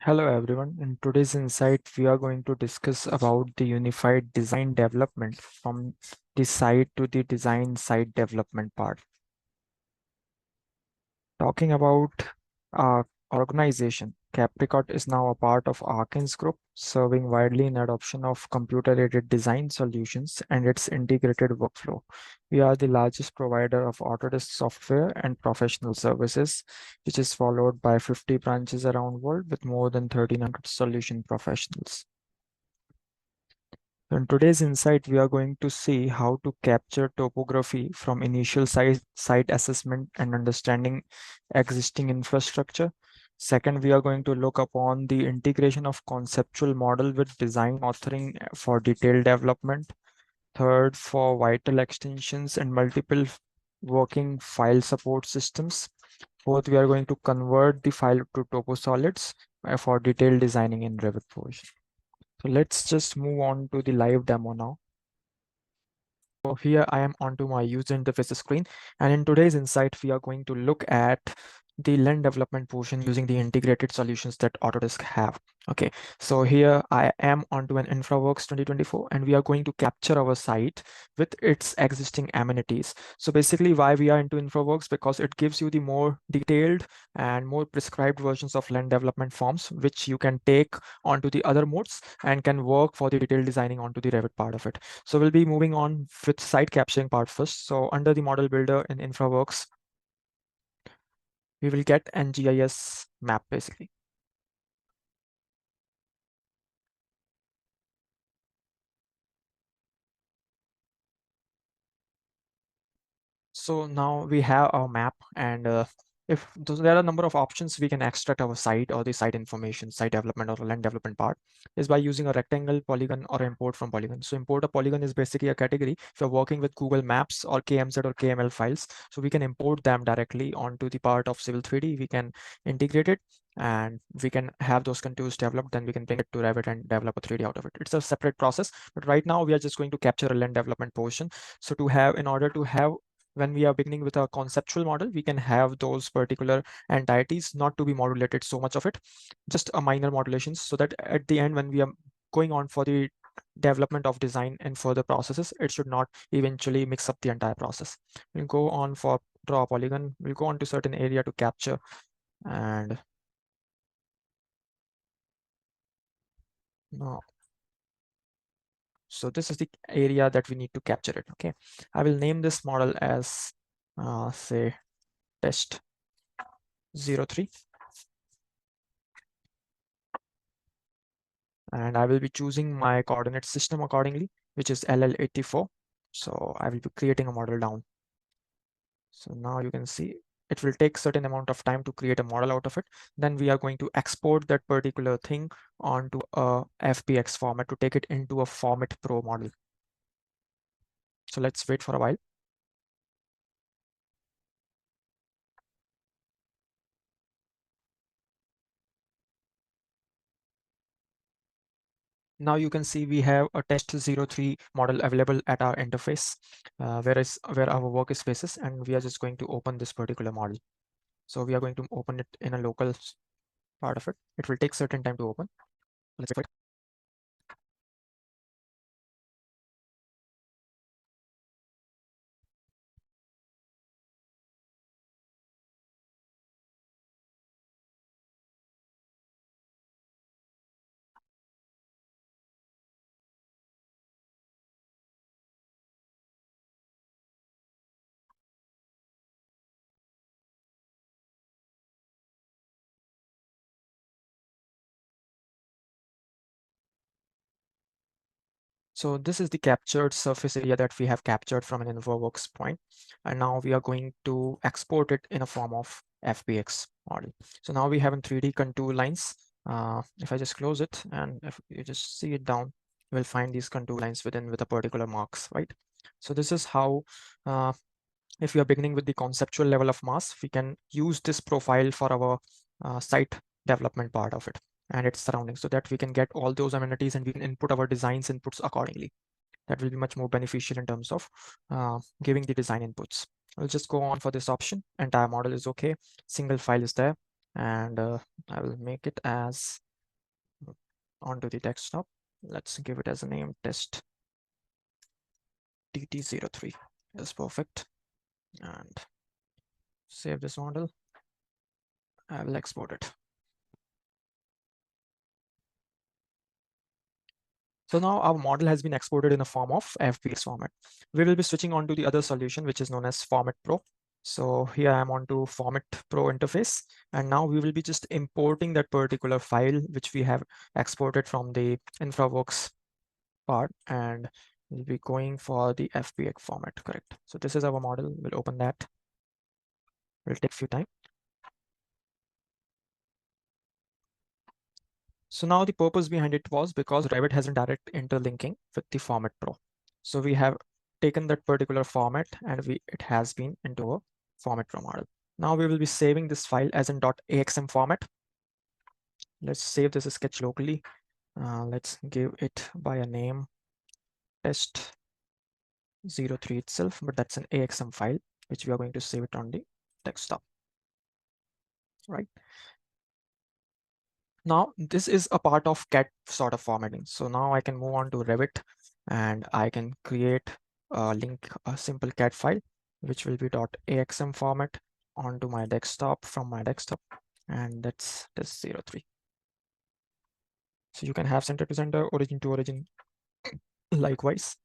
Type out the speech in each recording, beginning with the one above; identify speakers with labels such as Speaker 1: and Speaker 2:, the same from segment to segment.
Speaker 1: Hello everyone. In today's insight, we are going to discuss about the unified design development from the site to the design site development part. Talking about our organization, Capricot is now a part of Arkins Group, serving widely in adoption of computer-aided design solutions and its integrated workflow. We are the largest provider of Autodesk software and professional services, which is followed by 50 branches around world with more than 1,300 solution professionals. In today's insight, we are going to see how to capture topography from initial site assessment and understanding existing infrastructure. Second, we are going to look upon the integration of conceptual model with design authoring for detailed development. Third, for vital extensions and multiple working file support systems. Fourth, we are going to convert the file to TopoSolids for detailed designing in Revit version. So let's just move on to the live demo now. So here I am onto my user interface screen, and in today's insight, we are going to look at the land development portion using the integrated solutions that Autodesk have. Okay, so here I am onto an InfraWorks 2024, and we are going to capture our site with its existing amenities. So basically why we are into InfraWorks, because it gives you the more detailed and more prescribed versions of land development forms, which you can take onto the other modes and can work for the detailed designing onto the Revit part of it. So we'll be moving on with site capturing part first. So under the model builder in InfraWorks, we will get an GIS map basically. So now we have our map, and if there are a number of options, we can extract our site or the site information, site development or land development part is by using a rectangle, polygon, or import from polygon. So import a polygon is basically a category. If you're working with Google Maps or KMZ or KML files, so we can import them directly onto the part of Civil 3D. We can integrate it and we can have those contours developed, then we can bring it to Revit and develop a 3D out of it. It's a separate process, but right now we are just going to capture a land development portion. So in order to have when we are beginning with a conceptual model, we can have those particular entities not to be modulated so much of it, just a minor modulations, so that at the end, when we are going on for the development of design and further processes, it should not eventually mix up the entire process. We'll go on for draw a polygon. We'll go on to certain area to capture, and no. So this is the area that we need to capture it. Okay, I will name this model as say test 03. And I will be choosing my coordinate system accordingly, which is LL84. So I will be creating a model down. So now you can see it will take certain amount of time to create a model out of it. Then we are going to export that particular thing onto a FBX format to take it into a Format Pro model. So let's wait for a while. Now you can see we have a test 03 model available at our interface, where our workspace is, and we are just going to open this particular model. So we are going to open it in a local part of it. It will take certain time to open. Let's wait. So this is the captured surface area that we have captured from an InfraWorks point. And now we are going to export it in a form of FBX model. So now we have in 3D contour lines. If I just close it and if you just see it down, you will find these contour lines with a particular marks, right? So this is how, if we are beginning with the conceptual level of mass, we can use this profile for our site development part of it and its surroundings, so that we can get all those amenities and we can input our designs inputs accordingly. That will be much more beneficial in terms of giving the design inputs. I'll just go on for this option. Entire model is okay. Single file is there, and I will make it as onto the desktop. Let's give it as a name, test TT03 is perfect, and save this model. I will export it. So now our model has been exported in the form of FBX format. We will be switching on to the other solution, which is known as Format Pro. So here I am on to Format Pro interface, and now we will be just importing that particular file which we have exported from the InfraWorks part, and we'll be going for the FBX format, correct? So this is our model. We'll open that. Will take few time. So now the purpose behind it was because Revit has a direct interlinking with the Format Pro. So we have taken that particular format and it has been into a Format Pro model. Now we will be saving this file as in .axm format. Let's save this sketch locally. Let's give it by a name test 03 itself, but that's an AXM file, which we are going to save it on the desktop, right? Now this is a part of CAD sort of formatting. So now I can move on to Revit and I can create a simple CAD file, which will be .axm format onto my desktop from my desktop, and that's test 03. So you can have center to center, origin to origin, likewise.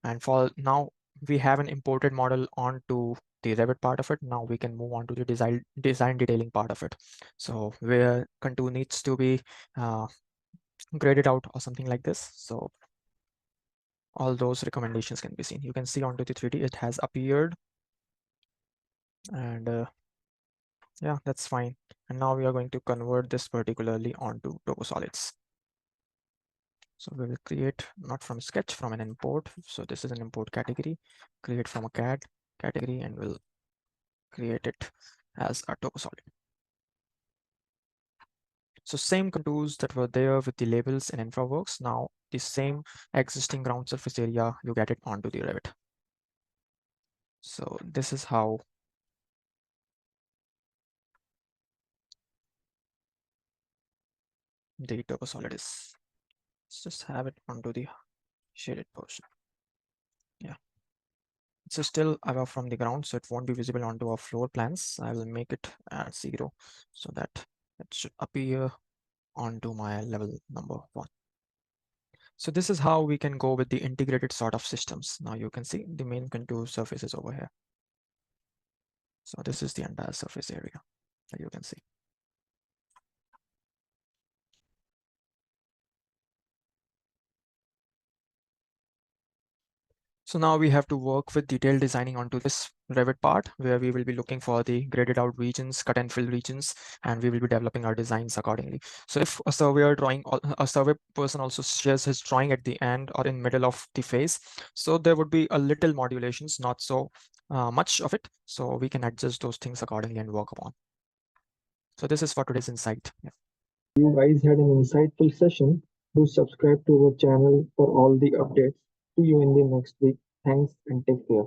Speaker 1: And for now, we have an imported model onto the Revit part of it. Now we can move on to the design detailing part of it. So where contour needs to be graded out or something like this. So all those recommendations can be seen. You can see onto the 3D, it has appeared, and yeah, that's fine. And now we are going to convert this particularly onto TurboSolids. So we will create not from sketch, from an import. So this is an import category, create from a CAD category, and we'll create it as a TurboSolid. So same contours that were there with the labels in InfraWorks, now the same existing ground surface area, you get it onto the Revit. So this is how the TurboSolid is. Let's just have it onto the shaded portion. Yeah. It's still above from the ground, so it won't be visible onto our floor plans. I will make it at 0 so that it should appear onto my level number 1. So this is how we can go with the integrated sort of systems. Now you can see the main contour surface is over here. So this is the entire surface area that you can see. So now we have to work with detailed designing onto this Revit part, where we will be looking for the graded out regions, cut and fill regions, and we will be developing our designs accordingly. So if a surveyor drawing, a survey person also shares his drawing at the end or in middle of the phase, so there would be a little modulations, not so much of it. So we can adjust those things accordingly and work upon. So this is for today's insight. Yeah.
Speaker 2: You guys had an insightful session. Do subscribe to our channel for all the updates. See you in the next week. Thanks and take care.